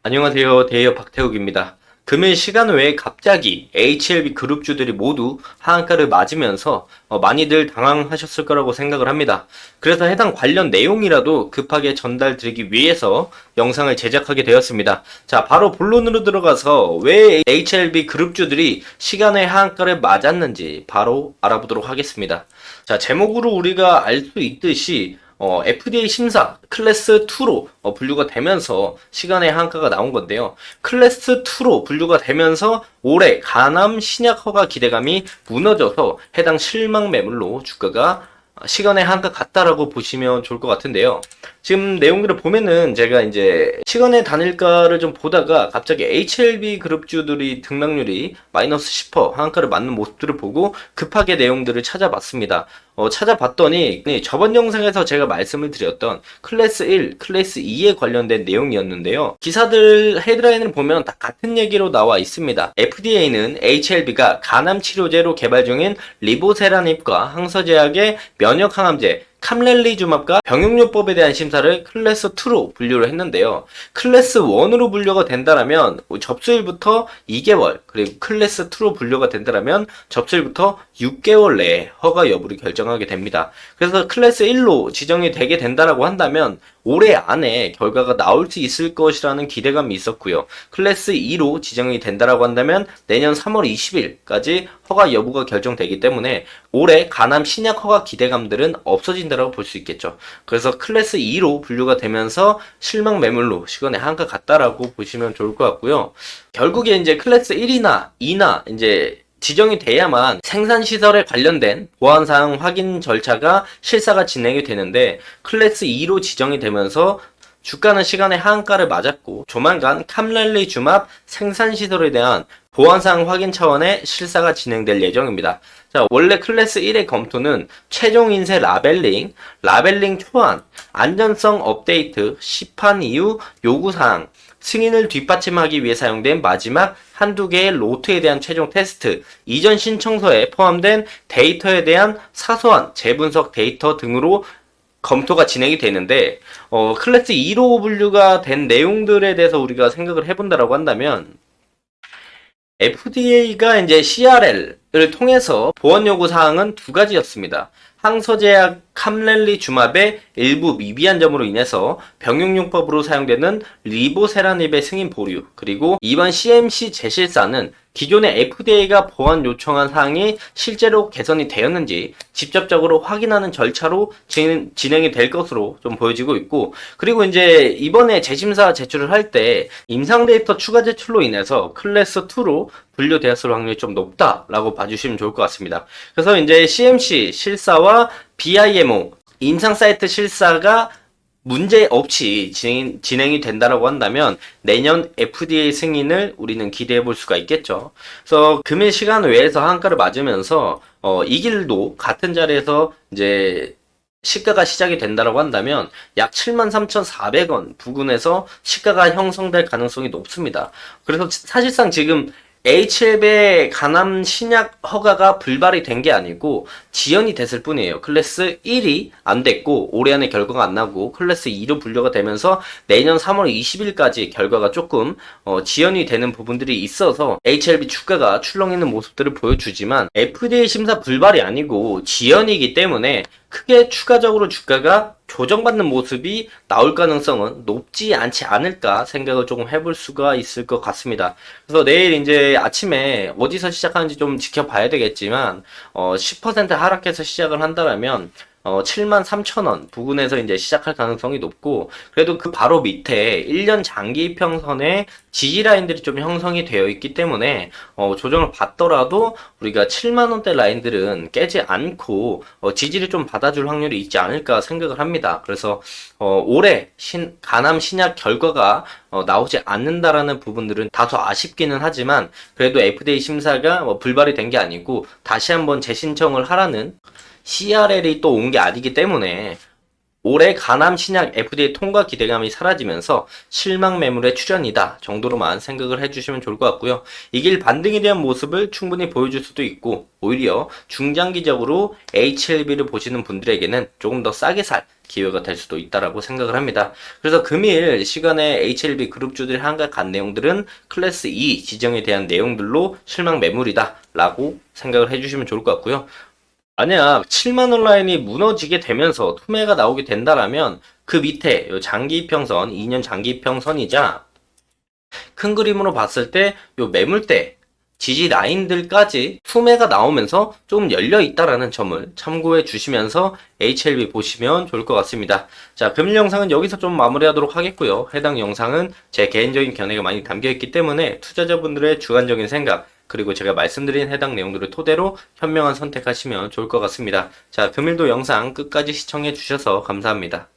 안녕하세요. 대이어 박태욱입니다. 금일 시간 외에 갑자기 HLB 그룹주들이 모두 하한가를 맞으면서 많이들 당황하셨을 거라고 생각을 합니다. 그래서 해당 관련 내용이라도 급하게 전달드리기 위해서 영상을 제작하게 되었습니다. 자, 바로 본론으로 들어가서 왜 HLB 그룹주들이 시간 외 하한가를 맞았는지 바로 알아보도록 하겠습니다. 자, 제목으로 우리가 알 수 있듯이 FDA 심사 클래스 2로 분류가 되면서 시간의 한가가 나온 건데요. 클래스 2로 분류가 되면서 올해 간암 신약 허가 기대감이 무너져서 해당 실망 매물로 주가가 시간의 한가 같다라고 보시면 좋을 것 같은데요. 지금 내용들을 보면은 제가 이제 시간의 단일가를 좀 보다가 갑자기 HLB 그룹주들이 등락률이 마이너스 10% 하한가를 맞는 모습들을 보고 급하게 내용들을 찾아봤습니다. 찾아봤더니 저번 영상에서 제가 말씀을 드렸던 클래스 1, 클래스 2에 관련된 내용이었는데요. 기사들 헤드라인을 보면 다 같은 얘기로 나와 있습니다. FDA는 HLB가 간암 치료제로 개발 중인 리보세라닙과 항서제약의 면역 항암제 캄렐리주맙과 병용요법에 대한 심사를 클래스 2로 분류를 했는데요. 클래스 1으로 분류가 된다라면 접수일부터 2개월, 그리고 클래스 2로 분류가 된다라면 접수일부터 6개월 내에 허가 여부를 결정하게 됩니다. 그래서 클래스 1로 지정이 되게 된다라고 한다면 올해 안에 결과가 나올 수 있을 것이라는 기대감이 있었고요. 클래스 2로 지정이 된다라고 한다면 내년 3월 20일까지 허가 여부가 결정되기 때문에 올해 간암 신약 허가 기대감들은 없어진다라고 볼 수 있겠죠. 그래서 클래스 2로 분류가 되면서 실망 매물로 시간에 한가 같다라고 보시면 좋을 것 같고요. 결국에 이제 클래스 1이나 2나 이제 지정이 돼야만 생산시설에 관련된 보안사항 확인 절차가 실사가 진행이 되는데 클래스 2로 지정이 되면서 주가는 시간의 하한가를 맞았고 조만간 캄렐리주맙 생산시설에 대한 보안사항 확인 차원의 실사가 진행될 예정입니다. 자, 원래 클래스 1의 검토는 최종 인쇄 라벨링 초안, 안전성 업데이트, 시판 이후 요구사항, 승인을 뒷받침하기 위해 사용된 마지막 한두 개의 로트에 대한 최종 테스트, 이전 신청서에 포함된 데이터에 대한 사소한 재분석 데이터 등으로 검토가 진행이 되는데, 클래스 2로 분류가 된 내용들에 대해서 우리가 생각을 해본다라고 한다면, FDA가 이제 CRL을 통해서 보안 요구 사항은 두 가지였습니다. 항서제약 캄렐리주맙의 일부 미비한 점으로 인해서 병용용법으로 사용되는 리보세라닙의 승인 보류, 그리고 이번 CMC 재실사는 기존의 FDA가 보안 요청한 사항이 실제로 개선이 되었는지 직접적으로 확인하는 절차로 진행이 될 것으로 좀 보여지고 있고, 그리고 이제 이번에 재심사 제출을 할 때 임상 데이터 추가 제출로 인해서 클래스 2로 분류되었을 확률이 좀 높다라고 봐주시면 좋을 것 같습니다. 그래서 이제 CMC 실사와 BIMO 임상 사이트 실사가 문제 없이 진행이 된다라고 한다면 내년 FDA 승인을 우리는 기대해 볼 수가 있겠죠. 그래서 금일 시간 외에서 한가를 맞으면서 이 길도 같은 자리에서 이제 시가가 시작이 된다라고 한다면 약 73,400원 부근에서 시가가 형성될 가능성이 높습니다. 그래서 사실상 지금 HLB의 간암 신약 허가가 불발이 된 게 아니고 지연이 됐을 뿐이에요. 클래스 1이 안 됐고 올해 안에 결과가 안 나고 클래스 2로 분류가 되면서 내년 3월 20일까지 결과가 조금 지연이 되는 부분들이 있어서 HLB 주가가 출렁이는 모습들을 보여주지만 FDA 심사 불발이 아니고 지연이기 때문에 크게 추가적으로 주가가 조정받는 모습이 나올 가능성은 높지 않지 않을까 생각을 조금 해볼 수가 있을 것 같습니다. 그래서 내일 이제 아침에 어디서 시작하는지 좀 지켜봐야 되겠지만 10% 하락해서 시작을 한다면 73,000원 부근에서 이제 시작할 가능성이 높고, 그래도 그 바로 밑에 1년 장기 이평선에 지지 라인들이 좀 형성이 되어 있기 때문에 조정을 받더라도 우리가 7만원대 라인들은 깨지 않고 지지를 좀 받아줄 확률이 있지 않을까 생각을 합니다. 그래서 올해 간암 신약 결과가 나오지 않는다라는 부분들은 다소 아쉽기는 하지만 그래도 FDA 심사가 불발이 된 게 아니고 다시 한번 재신청을 하라는 CRL이 또 온 게 아니기 때문에 올해 가남 신약 FDA 통과 기대감이 사라지면서 실망 매물의 출현이다 정도로만 생각을 해주시면 좋을 것 같고요. 이 길 반등에 대한 모습을 충분히 보여줄 수도 있고 오히려 중장기적으로 HLB를 보시는 분들에게는 조금 더 싸게 살 기회가 될 수도 있다라고 생각을 합니다. 그래서 금일 시간에 HLB 그룹주들이 한가 간 내용들은 클래스 2 지정에 대한 내용들로 실망 매물이다 라고 생각을 해주시면 좋을 것 같고요. 만약 7만원 라인이 무너지게 되면서 투매가 나오게 된다라면 그 밑에 요 장기 이평선, 2년 장기 이평선이자 큰 그림으로 봤을 때 요 매물대 지지 라인들까지 투매가 나오면서 좀 열려 있다라는 점을 참고해 주시면서 HLB 보시면 좋을 것 같습니다. 자, 금일 영상은 여기서 좀 마무리하도록 하겠고요. 해당 영상은 제 개인적인 견해가 많이 담겨 있기 때문에 투자자분들의 주관적인 생각 그리고 제가 말씀드린 해당 내용들을 토대로 현명한 선택하시면 좋을 것 같습니다. 자, 금일도 영상 끝까지 시청해 주셔서 감사합니다.